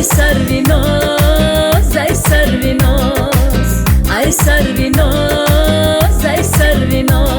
سرویناز ای سرویناز ای سرویناز ای سرویناز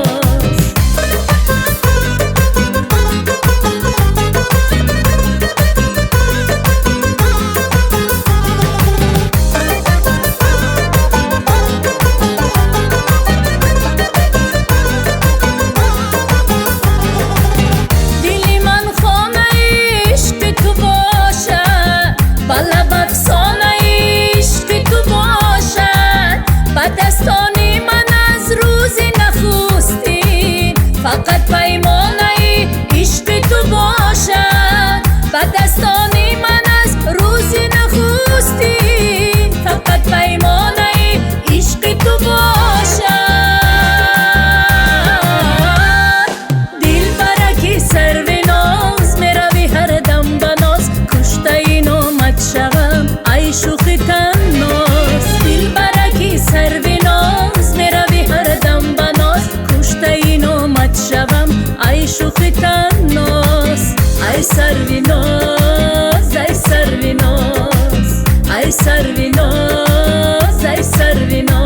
دستانی من از روز نخستین فقط پیمانه عشق تو باشد با دستانی من از روز نخستین فقط پیمانه عشق تو باشد دل برکی سرویناز میروی هر دم بناز کشته این آمد شوم ای شوخ تناز دل برکی سرویناز میروی هر دم بناز کشته این آمد شوم ای شوخ تناز ای سرویناز ای سرویناز ای سرویناز ای سرویناز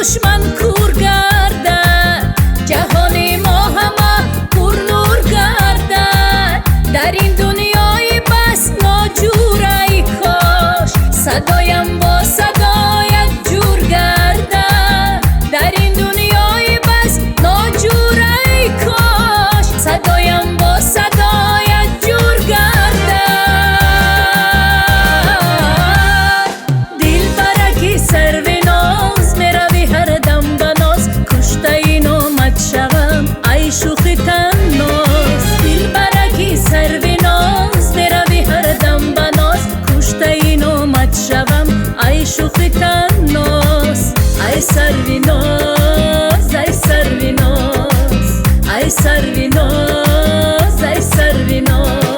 دشمن کور گردد جهان ما همه پر نور گردد در این دنیای بس ناجور ای کاش صدایم با صدایت جور گردد در این دنیای بس ناجور ای کاش صدایم با صدایت جور گردد دل برکی سرویناز میروی هر دم بناز کشته این آمد شوم ای شوخ تناز دل برکی سرویناز میروی هر دم بناز کشته این آمد شوم ای شوخ تناز ای سرویناز ای سرویناز ای سرویناز ای سرویناز